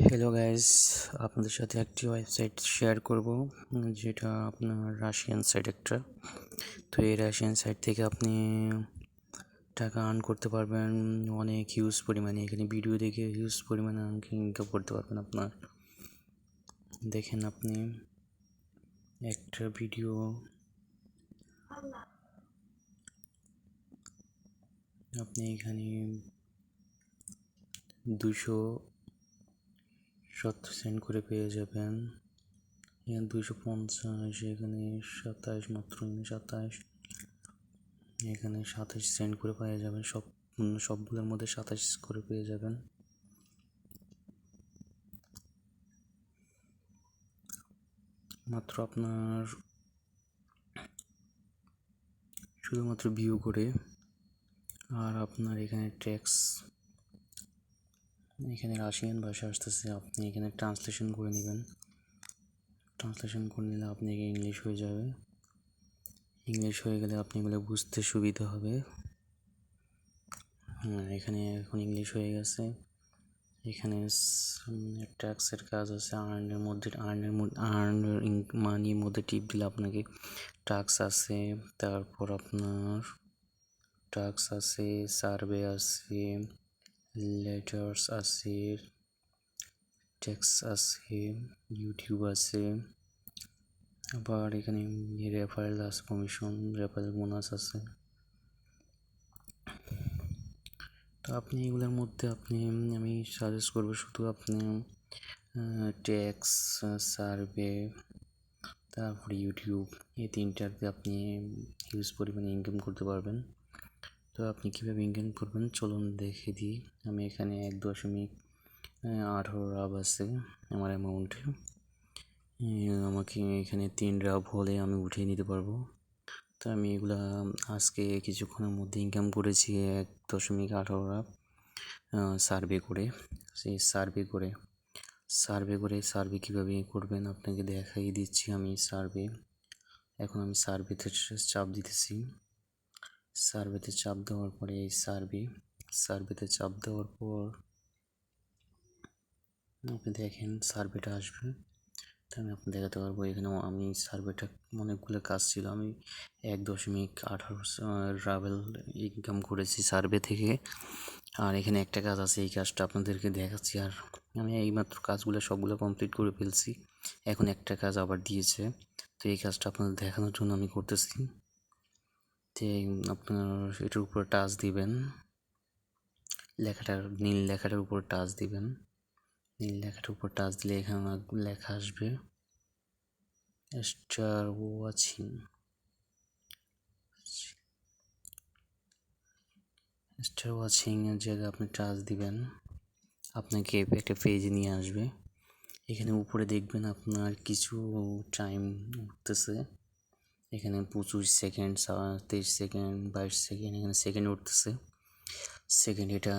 Hello guys, আপনাদের সাথে একটি ওয়েবসাইট শেয়ার করব যেটা আপনার রাশিয়ান সাইট একটা। তো এই রাশিয়ান সাইট থেকে আপনি টাকা আর্ন করতে পারবেন অনেক হিউজ পরিমাণে। এখানে ভিডিও দেখে হিউজ পরিমাণে ইনকাম করতে পারবেন। আপনার দেখেন, আপনি একটা ভিডিও আপনি এখানে 270 করে পেয়ে যাবেন। এখানে 250, এখানে 27, মাত্র 27, এখানে 27 সেন্ট করে পেয়ে যাবেন। সবগুলোর মধ্যে 27 করে পেয়ে যাবেন। মাত্র আপনার শুধুমাত্র ভিউ করে। আর আপনার এখানে ট্যাক্স, এখানে রাশিয়ান ভাষা আসতেছে, আপনি এখানে ট্রান্সলেশন করে নেবেন। ট্রান্সলেশন করে নিলে আপনি ইংলিশ হয়ে যাবে। ইংলিশ হয়ে গেলে আপনি এগুলো বুঝতে সুবিধা হবে। এখানে এখন ইংলিশ হয়ে গেছে। এখানে ট্যাক্সের কাজ আছে, আর্নের মানির মধ্যে টিপ দিলে আপনাকে ট্যাক্স আছে। তারপর আপনার ট্যাক্স আছে, সার্ভে আছে, লেটার্স আছে, ট্যাক্স আছে, ইউটিউব আছে, আবার এখানে রেফারেল আছে, কমিশন, রেফারেল বোনাস আছে। তো আপনি এগুলোর মধ্যে আমি সাজেস্ট করবো শুধু আপনি ট্যাক্স, সার্ভে, তারপরে ইউটিউব, এই তিনটাতে আপনি হিউজ পরিমাণে ইনকাম করতে পারবেন। তো আপনি কীভাবে ইনকাম করবেন চলুন দেখে দিই। আমি এখানে 1.18 রাব আছে আমার অ্যামাউন্টে। আমাকে এখানে 3 রাব হলে আমি উঠিয়ে নিতে পারবো। তো আমি এগুলা আজকে কিছুক্ষণের মধ্যে ইনকাম করেছি 1.18 রাব সার্ভে করে। সেই সার্ভে কীভাবে করবেন আপনাকে দেখাই দিচ্ছি। আমি এখন সার্ভেতে চাপ দিতেছি। সার্ভেতে চাপ দেওয়ার পরে এই সার্ভেতে চাপ দেওয়ার পর আপনি দেখেন সার্ভেটা আসবে। তো আমি আপনাকে দেখাতে পারবো। এখানে আমি সার্ভেটা অনেকগুলো কাজ ছিল, আমি 1.18 রাবেল ইনকাম করেছি সার্ভে থেকে। আর এখানে একটা কাজ আছে, এই কাজটা আপনাদেরকে দেখাচ্ছি। আর আমি এইমাত্র কাজগুলো সবগুলো কমপ্লিট করে ফেলছি। এখন একটা কাজ আবার দিয়েছে, তো এই কাজটা আপনাদের দেখানোর জন্য আমি করতেছি। তো আপনার এটার উপর টাচ দিবেন, নীল লেখাটার উপর টাচ দিবেন। নীল লেখাটার উপর টাচ দিলে এখানে লেখা আসবে স্টার ওয়াচিং। এর জায়গায় আপনি টাচ দিবেন, আপনাকে একটা পেজে নিয়ে আসবে। এখানে উপরে দেখবেন আপনার কিছু টাইম উঠতেছে। এখানে 25 সেকেন্ড, 23 সেকেন্ড, 22 সেকেন্ড, এখানে সেকেন্ড উঠতেছে। সেকেন্ড এটা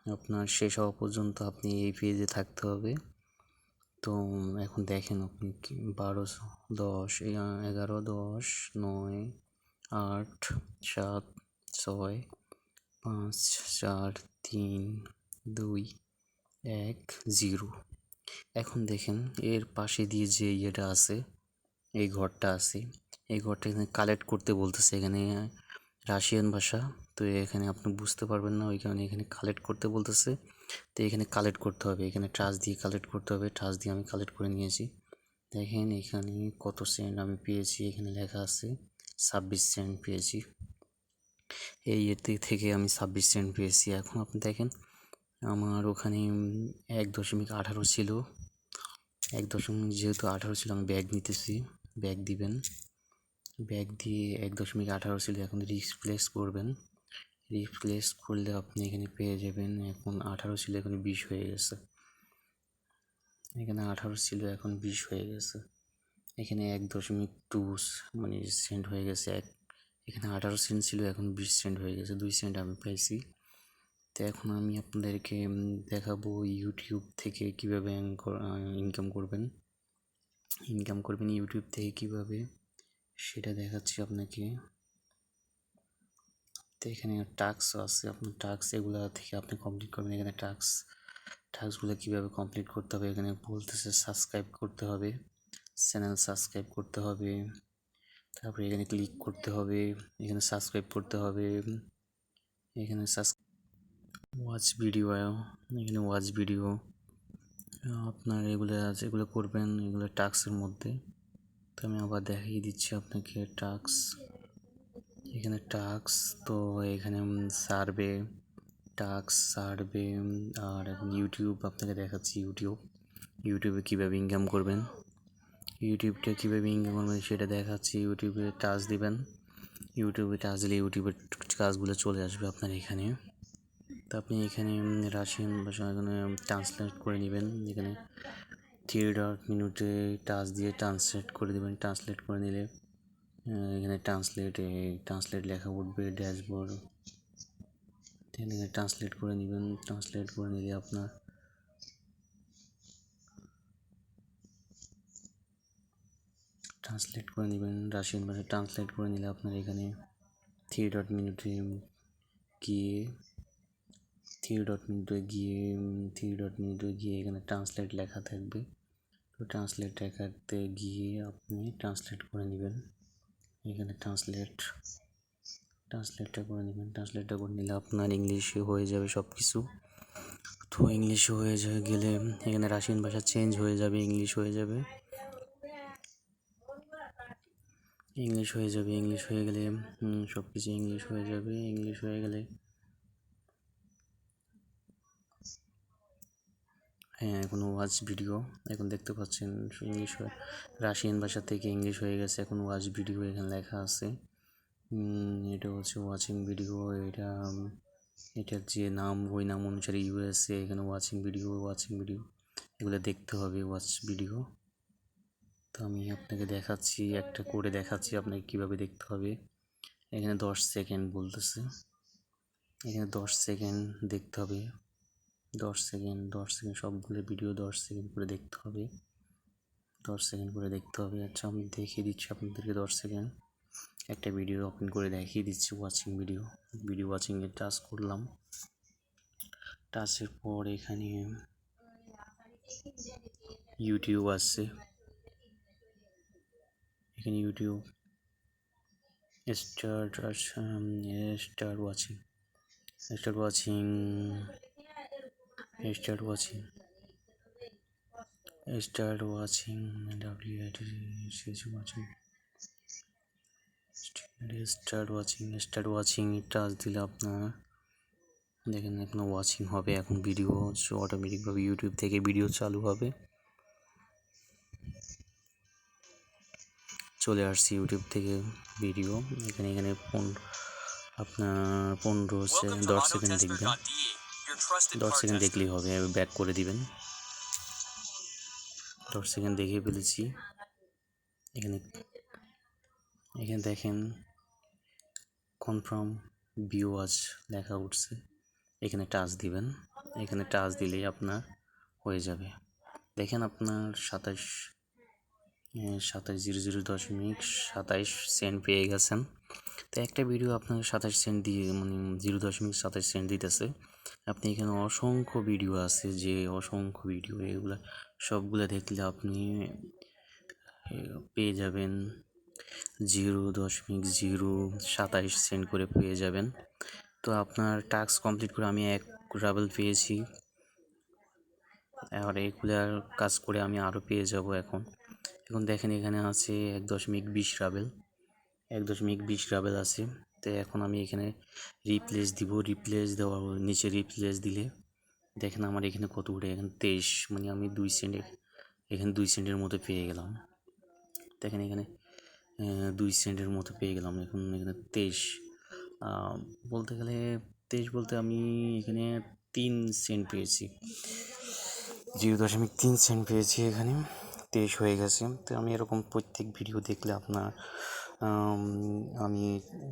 আপনার শেষ হওয়া পর্যন্ত আপনি এই পেজে থাকতে হবে। তো এখন দেখেন আপনি 12, 10, 11, 10, 9, 8, 7, 6, 5, 4, 3, 2, 1, 0। এখন দেখেন এর পাশে দিয়ে যে ইয়েটা আছে, এই ঘরটা আছে, এই ঘরটা এখানে কালেক্ট করতে বলতেছে। এখানে রাশিয়ান ভাষা, তো এখানে আপনি বুঝতে পারবেন না, ওই কারণে এখানে কালেক্ট করতে বলতেছে। তো এখানে কালেক্ট করতে হবে, এখানে টাচ দিয়ে কালেক্ট করতে হবে। টাচ দিয়ে আমি কালেক্ট করে নিয়েছি। দেখেন এখানে কত সেন্ট আমি পেয়েছি, এখানে লেখা আছে 26 সেন্ট পেয়েছি। এই এতে থেকে আমি 26 সেন্ট পেয়েছি। এখন আপনি দেখেন আমার ওখানে 1.18 ছিল, যেহেতু 18 ছিল আমি ব্যাগ নিতেছি। ব্যাগ দিবেন, ব্যাগ দিয়ে 1.18 ছিল, এখন রিপ্লেস করবেন। রিপ্লেস করলে আপনি এখানে পেয়ে যাবেন, এখন 18 ছিল এখন 20 হয়ে গেছে। এখানে 18 ছিল এখন 20 হয়ে গেছে। এখানে 1.2 মানে সেন্ট হয়ে গেছে। এখানে 18 সেন্ট ছিল, এখন 20 সেন্ট হয়ে গেছে, 2 সেন্ট আমি পাইছি। তো এখন আমি আপনাদেরকে দেখাবো ইউটিউব থেকে কীভাবে ইনকাম করবেন ইউটিউব থেকে কীভাবে সেটা দেখাচ্ছি আপনাকে। তো এখানে টাস্ক আছে, আপনার টাস্ক এগুলো থেকে আপনি কমপ্লিট করবেন। এখানে টাস্ক টাস্কগুলো কীভাবে কমপ্লিট করতে হবে এখানে বলতেছে। সাবস্ক্রাইব করতে হবে, চ্যানেল সাবস্ক্রাইব করতে হবে, তারপরে এখানে ক্লিক করতে হবে, এখানে সাবস্ক্রাইব করতে হবে, এখানে ওয়াচ ভিডিও, এখানে ওয়াচ ভিডিও আপনার এগুলো আছে, এগুলো করবেন, এগুলো টাস্কের মধ্যে। তো আমি আবার দেখিয়ে দিচ্ছি আপনাকে টাস্ক। এখানে টাস্ক, তো এখানে সার্ভে, টাস্ক, সার্ভে, আর এখন ইউটিউব আপনাকে দেখাচ্ছি। ইউটিউবে কীভাবে ইনকাম করবেন, ইউটিউবটা কীভাবে ইনকাম করবেন সেটা দেখাচ্ছি। ইউটিউবে টাচ দিবেন, ইউটিউবে টাচ দিলে ইউটিউবের কাজগুলো চলে আসবে আপনার এখানে। তো আপনি এখানে রাশিয়ান ভাষা এখানে ট্রান্সলেট করে নেবেন। এখানে 3.মিনিটে টাচ দিয়ে ট্রান্সলেট করে দেবেন। ট্রান্সলেট করে নিলে এখানে ট্রান্সলেট লেখা উঠবে, ড্যাশবোর্ড। এখানে ট্রান্সলেট করে নেবেন। ট্রান্সলেট করে নিলে আপনার রাশিয়ান ভাষায় ট্রান্সলেট করে নিলে আপনার এখানে 3.মিনিটে গিয়ে এখানে ট্রান্সলেট লেখা থাকবে। তো ট্রান্সলেট লেখাতে গিয়ে আপনি ট্রান্সলেট করে নেবেন। এখানে ট্রান্সলেটটা করে নেবেন। ট্রান্সলেটটা করে নিলে আপনার ইংলিশে হয়ে যাবে সব কিছু। তো ইংলিশে হয়ে গেলে এখানে রাশিয়ান ভাষা চেঞ্জ হয়ে যাবে, ইংলিশ হয়ে যাবে। ইংলিশ হয়ে গেলে সব কিছু ইংলিশ হয়ে যাবে। ইংলিশ হয়ে গেলে হ্যাঁ, এখন ওয়াচ ভিডিও এখন দেখতে পাচ্ছেন ইংলিশ রাশিয়ান ভাষা থেকে ইংলিশ হয়ে গেছে। এখন ওয়াচ ভিডিও এখানে লেখা আছে। এটা হচ্ছে ওয়াচিং ভিডিও। এটার যে নাম, ওই নাম অনুসারে USA। এখানে ওয়াচিং ভিডিও এগুলো দেখতে হবে, ওয়াচ ভিডিও। তো আমি আপনাকে দেখাচ্ছি, একটা করে দেখাচ্ছি আপনাকে কীভাবে দেখতে হবে। এখানে 10 সেকেন্ড বলতেছে, এখানে 10 সেকেন্ড দেখতে হবে। 10 সেকেন্ড সবগুলো ভিডিও 10 সেকেন্ড করে দেখতে হবে। 10 সেকেন্ড করে দেখতে হবে। আচ্ছা, আমি দেখিয়ে দিচ্ছি আপনাদেরকে 10 সেকেন্ড একটা ভিডিও ওপেন করে দেখিয়ে দিচ্ছি। ভিডিও ওয়াচিংয়ে টাচ করলাম। টাচের পর এখানে ইউটিউব আসছে। এখানে ইউটিউব স্টার্ট ওয়াচিং টাচ দিলে আপনার দেখেন এখন ওয়াচিং হবে। এখন ভিডিও অটোমেটিকভাবে ইউটিউব থেকে ভিডিও চালু হবে। চলে আসছি ইউটিউব থেকে ভিডিও। এখানে আপনার 10 সেকেন্ড দেখবেন। 10 সেকেন্ড দেখলেই হবে, ব্যাক করে দিবেন। 10 সেকেন্ড দেখিয়ে ফেলেছি। এখানে দেখেন কনফার্ম ভিউ ওয়াচ লেখা উঠছে। এখানে টাচ দিবেন। এখানে টাচ দিলেই আপনার হয়ে যাবে। দেখেন আপনার 27.00.27 পেয়ে গেছেন। তো একটা ভিডিও আপনার 27 সেন্ট দিয়ে 0.27 সেন্ট দিতেছে। আপনি এখানে অসংখ্য ভিডিও আছে, এগুলো সবগুলো দেখলে আপনি পেয়ে যাবেন 0.027 সেন্ট করে পেয়ে যাবেন। তো আপনার টাস্ক কমপ্লিট করে আমি 1 রাবেল পেয়েছি। আর এগুলার কাজ করে আমি আরও পেয়ে যাব। এখন দেখেন এখানে আছে 1.20 রাবেল, 1.20 রাবেল আছে। তো এখন আমি এখানে রিপ্লেস দিব। রিপ্লেস দেওয়ার নিচে রিপ্লেস দিলে দেখেন আমার এখানে কত উঠে। এখানে 23, আমি 2 সেন্ট, এখানে 2 সেন্টের মতো পেয়ে গেলাম। দেখেন এখানে 2 সেন্টের মতো পেয়ে গেলাম। এখানে 23 বলতে গেলে 23 বলতে আমি এখানে 3 সেন্ট পেয়েছি, 0.3 সেন্ট পেয়েছি। এখানে 23 হয়ে গেছে। তো আমি এরকম প্রত্যেক ভিডিও দেখলে আপনার আমি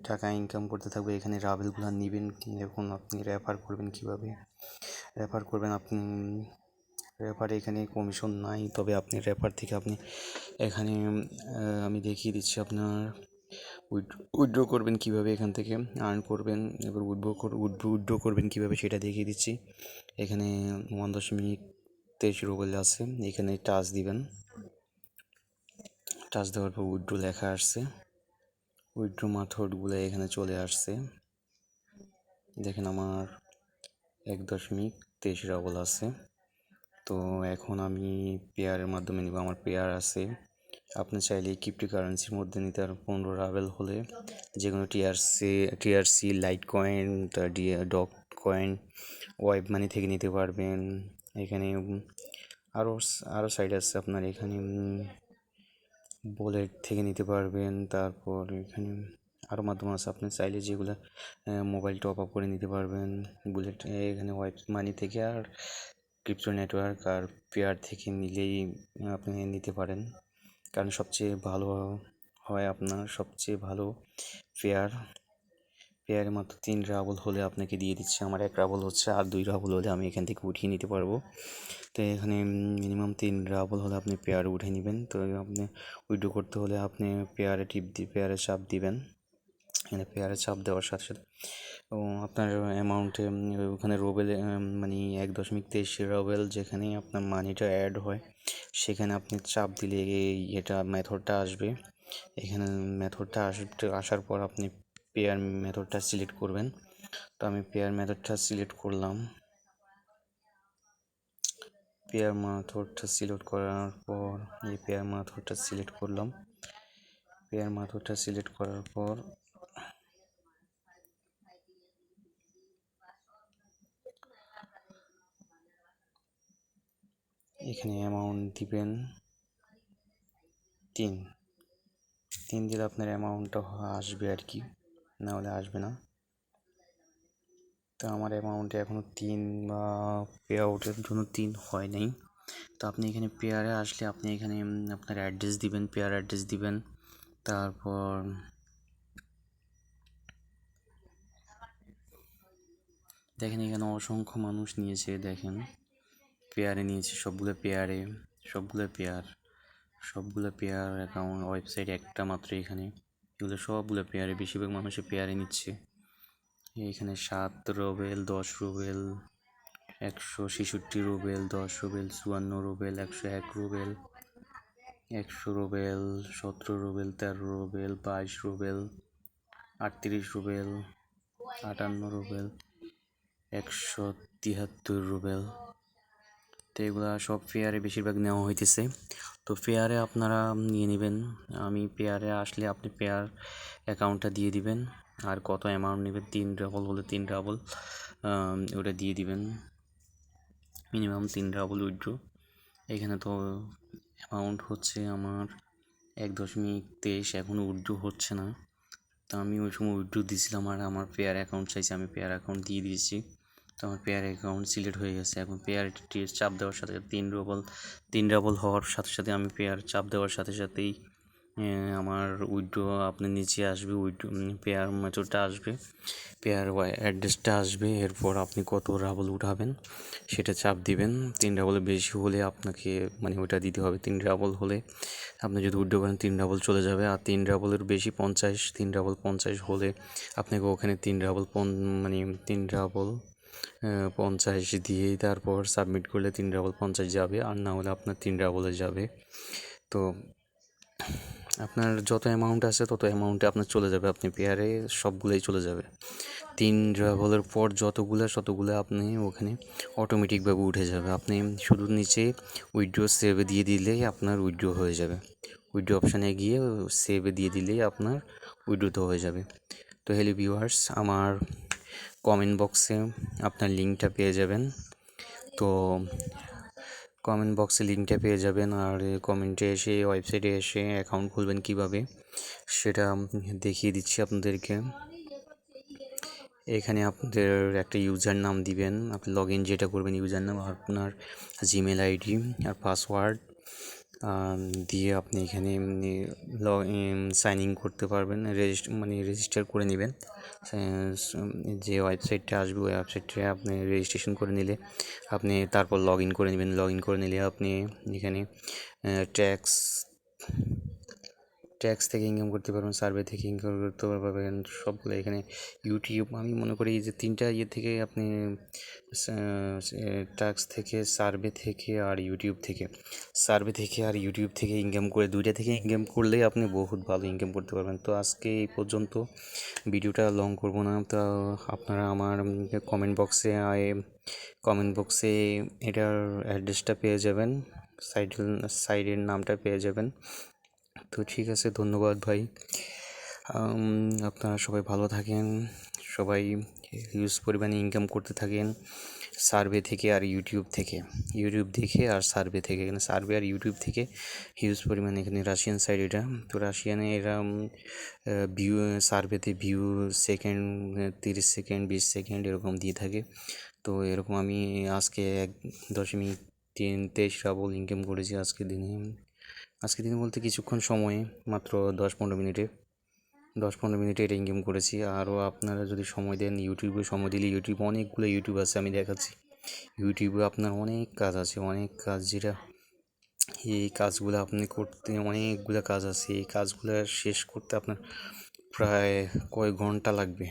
টাকা ইনকাম করতে থাকবো। এখানে রাবেলগুলো নেবেন, এখন আপনি রেফার করবেন কীভাবে রেফার করবেন। আপনি রেফারে এখানে কমিশন নাই, তবে আপনি রেফার থেকে আপনি এখানে আমি দেখিয়ে দিচ্ছি। আপনার উইথড্র করবেন কীভাবে, এখান থেকে আর্ন করবেন, এবার উইথড্র করবেন কীভাবে সেটা দেখিয়ে দিচ্ছি। এখানে 1.23 রুবেল আছে, এখানে টাচ দিবেন। টাচ দেওয়ার পর উইথড্র লেখা আসছে, উইথড্র মেথডগুলো এখানে চলে আসছে। দেখেন আমার 1.23 রাবল আছে। তো এখন আমি পেয়ারের মাধ্যমে নিব, আমার পেয়ার আছে। আপনি চাইলে ক্রিপ্টোকারেন্সির মধ্যে নিতে আর 15 রাবেল হলে যে কোনো TRC light coin, dog coin, web money থেকে নিতে পারবেন। এখানে আরও আরও সাইট আছে আপনার, এখানে বুলেট থেকে নিতে পারবেন। তারপর এখানে আরও মাধ্যম আছে, আপনি চাইলে যেগুলো মোবাইল টপ আপ করে নিতে পারবেন। বুলেট এখানে ওয়েব মানি থেকে আর ক্রিপ্টো নেটওয়ার্ক আর পেয়ার থেকে নিলেই আপনি নিতে পারেন, কারণ সবচেয়ে ভালো হয় আপনার সবচেয়ে ভালো পেয়ারে মাত্র 3 রাবল হলে আপনাকে দিয়ে দিচ্ছে। আমার 1 রাবল হচ্ছে, আর 2 রাবল হলে আমি এখান থেকে উঠিয়ে নিতে পারবো। তো এখানে মিনিমাম 3 রাবল হলে আপনি পেয়ারে উঠে নেবেন। তো আপনি উইথড্র করতে হলে আপনি পেয়ারে চাপ দিবেন। এখানে পেয়ারে চাপ দেওয়ার সাথে সাথে আপনার অ্যামাউন্টে ওখানে রোবেলে মানে 1.23 রোবেল যেখানে আপনার মানিটা অ্যাড হয় সেখানে আপনি চাপ দিলে এটা মেথডটা আসবে। এখানে মেথডটা আসার পর আপনি পেয়ার মেথডটা সিলেক্ট করবেন। তো আমি পেয়ার মেথডটা সিলেক্ট করলাম। পেয়ার মেথডটা সিলেক্ট করার পর পেয়ার মেথডটা সিলেক্ট করলাম। পেয়ার মেথডটা সিলেক্ট করার পর এখানে অ্যামাউন্ট দিবেন 3 দিলে আপনার অ্যামাউন্টটা আসবে আর কি, না হলে আসবে না। তো আমার অ্যামাউন্টে এখনও 3 বা পে আউটের জন্য 3 হয় নাই। তো আপনি এখানে পেয়ারে আসলে আপনি এখানে আপনার অ্যাড্রেস দিবেন, পেয়ার অ্যাড্রেস দিবেন। তারপর দেখেন এখানে অসংখ্য মানুষ নিয়েছে, দেখেন পেয়ারে নিয়েছে, সবগুলো পেয়ার অ্যাকাউন্ট ওয়েবসাইট একটা মাত্র, এখানে এগুলো সবগুলো পেয়ারে, বেশিরভাগ মানুষে পেয়ারে নিচ্ছে। এখানে 7 রুবেল, 10 রুবেল, 166 রুবেল, 10 রুবেল, 54 রুবেল, 101 রুবেল, 100 রুবেল, 17 রুবেল, 13 রুবেল, 22 রুবেল, 38 রুবেল, 58 রুবেল, 173 রুবেল। তো এগুলো সব পেয়ারে বেশিরভাগ নেওয়া হইতেছে। তো পেয়ারে আপনারা নিয়ে নেবেন। আমি পেয়ারে আসলে আপনি পেয়ার অ্যাকাউন্টটা দিয়ে দিবেন, আর কত অ্যামাউন্ট নেবেন 3 রাবল হলে 3 রাবল ওটা দিয়ে দিবেন, মিনিমাম 3 রাবল উইথড্র। এখানে তো অ্যামাউন্ট হচ্ছে আমার 1.23, এখনও উইথড্র হচ্ছে না। তো আমি ওই সময় উইথড্র দিয়েছিলাম আর আমার পেয়ার অ্যাকাউন্ট চাইছে, আমি পেয়ার অ্যাকাউন্ট দিয়ে দিয়েছি। তো আমার পেয়ার অ্যাকাউন্ট সিলেক্ট হয়ে গেছে। এখন পেয়ার চাপ দেওয়ার সাথে সাথে 3 রাবল হওয়ার সাথে সাথে আমি পেয়ার চাপ দেওয়ার সাথে সাথেই আমার উইথড্র আপনার নিচে আসবে, উইথড্র পেয়ার মেথডটা আসবে, পেয়ার অ্যাড্রেসটা আসবে। এরপর আপনি কত রাবল উঠাবেন সেটা চাপ দিবেন। 3 রাবলের বেশি হলে আপনাকে মানে ওটা দিতে হবে। 3 রাবল হলে আপনি যদি উইথড্র করেন 3 রাবল চলে যাবে, আর 3 রাবলের বেশি 3 রাবল 50 হলে আপনাকে ওখানে 3 রাবল 50 দিয়েই তারপর সাবমিট করলে 3 রাবল 50 যাবে, আর না হলে আপনার 3 রাবলে যাবে। তো আপনার যত অ্যামাউন্ট আছে তত অ্যামাউন্টে আপনার চলে যাবে, আপনি পেয়ারে সবগুলোই চলে যাবে। 3 রাবলের পর যতগুলো আপনি ওখানে অটোমেটিকভাবে উঠে যাবে। আপনি শুধু নিচে উইথড্র সেভে দিয়ে দিলেই আপনার উইথড্র হয়ে যাবে। উইথড্র অপশানে গিয়ে সেভে দিয়ে দিলেই আপনার উইথড্র তো হয়ে যাবে। তো হ্যালো ভিউয়ার্স, আমার কমেন্ট বক্সে আপনার লিঙ্কটা পেয়ে যাবেন। তো কমেন্ট বক্সে লিঙ্কটা পেয়ে যাবেন, আর কমেন্টে এসে ওয়েবসাইটে এসে অ্যাকাউন্ট খুলবেন কীভাবে সেটা দেখিয়ে দিচ্ছি আপনাদেরকে। এখানে আপনাদের একটা ইউজার নাম দিবেন, আপনি লগ ইন যেটা করবেন ইউজার নাম, আপনার জিমেল আইডি আর পাসওয়ার্ড দিয়ে আপনি এখানে সাইন ইন করতে পারবেন, রেজিস্টার করে নেবেন। যে ওয়েবসাইটটা আসবে ওই ওয়েবসাইটে আপনি রেজিস্ট্রেশন করে নিলে আপনি তারপর লগ ইন করে নেবেন। লগ ইন করে নিলে আপনি এখানে ট্যাক্স থেকে ইনকাম করতে পারবেন, সার্ভে থেকে ইনকাম করতে পারবেন, সবগুলো এখানে। ইউটিউব আমি মনে করি যে 3টা ইয়ে থেকে আপনি ট্যাক্স থেকে, সার্ভে থেকে আর ইউটিউব থেকে ইনকাম করে 2টা থেকে ইনকাম করলে আপনি বহুত ভালো ইনকাম করতে পারবেন। তো আজকে এই পর্যন্ত, ভিডিওটা লং করব না। তো আপনারা আমার কমেন্ট বক্সে এটার অ্যাড্রেসটা পেয়ে যাবেন, সাইডের নামটা পেয়ে যাবেন। তো ঠিক আছে, ধন্যবাদ ভাই। আপনারা সবাই ভালো থাকেন, সবাই হিউজ পরিমাণে ইনকাম করতে থাকেন সার্ভে থেকে আর ইউটিউব দেখে আর সার্ভে থেকে। এখানে সার্ভে আর ইউটিউব থেকে হিউজ পরিমাণে, এখানে রাশিয়ান সাইড এটা। তো রাশিয়ানে এরা ভিউ, সার্ভেতে ভিউ সেকেন্ড 30 সেকেন্ড 20 সেকেন্ড এরকম দিয়ে থাকে। তো এরকম আমি আজকে 1.23 রাবল ইনকাম করেছি আজকের দিনে বলতে কিছুক্ষণ সময়ে, মাত্র 10-15 মিনিটে এটা ইনকাম করেছি। আরও আপনারা যদি সময় দেন, ইউটিউবে সময় দিলে, অনেকগুলো ইউটিউব আছে, আমি দেখাচ্ছি। ইউটিউবে আপনার অনেক কাজ আছে, যেটা এই কাজগুলো আপনি করতে, অনেকগুলো কাজ আছে, এই কাজগুলো শেষ করতে আপনার প্রায় কয়েক ঘন্টা লাগবে।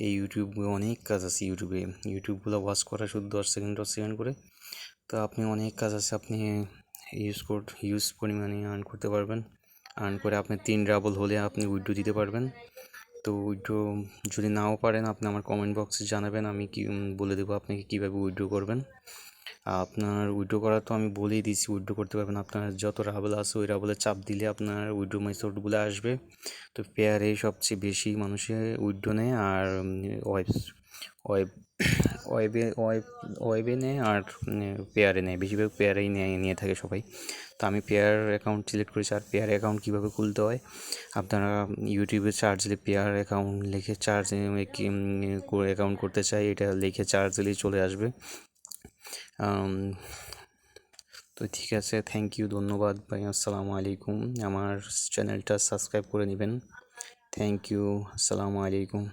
এই ইউটিউবে অনেক কাজ আছে, ইউটিউবগুলো ওয়াচ করা শুধু 10 সেকেন্ড করে। তো আপনি অনেক কাজ আছে, আপনি হিউজ পরিমাণে আর্ন করতে পারবেন। আর্ন করে আপনি 3 রাবল হলে আপনি উইথড্র দিতে পারবেন। তো উইথড্র যদি নাও পারেন, আপনি আমার কমেন্ট বক্সে জানাবেন, আমি বলে দেবো আপনাকে কীভাবে উইথড্র করবেন। আপনার উইথড্র করা তো আমি বলেই দিয়েছি, উইথড্র করতে পারবেন। আপনার যত রাবল আছে ওই রাবলে চাপ দিলে আপনার উইথড্র মেথডগুলো আসবে। তো পেয়ারে সবচেয়ে বেশি মানুষে উইথড্র নেয়, আর ওয়েব ওয়েবে নেয়, আর পেয়ারে নেয়। বেশিরভাগ পেয়ারেই নিয়ে থাকে সবাই। তো আমি পেয়ার অ্যাকাউন্ট সিলেক্ট করেছি। আর পেয়ার অ্যাকাউন্ট কীভাবে খুলতে হয়, আপনারা ইউটিউবে চার্জ দিলে পেয়ার অ্যাকাউন্ট লিখে অ্যাকাউন্ট করতে চাই, এটা লিখে চার্জ দিলেই চলে আসবে। তো ঠিক আছে, থ্যাংক ইউ, ধন্যবাদ ভাই, আসসালামু আলাইকুম। আমার চ্যানেলটা সাবস্ক্রাইব করে নেবেন। থ্যাংক ইউ, আসসালামু আলাইকুম।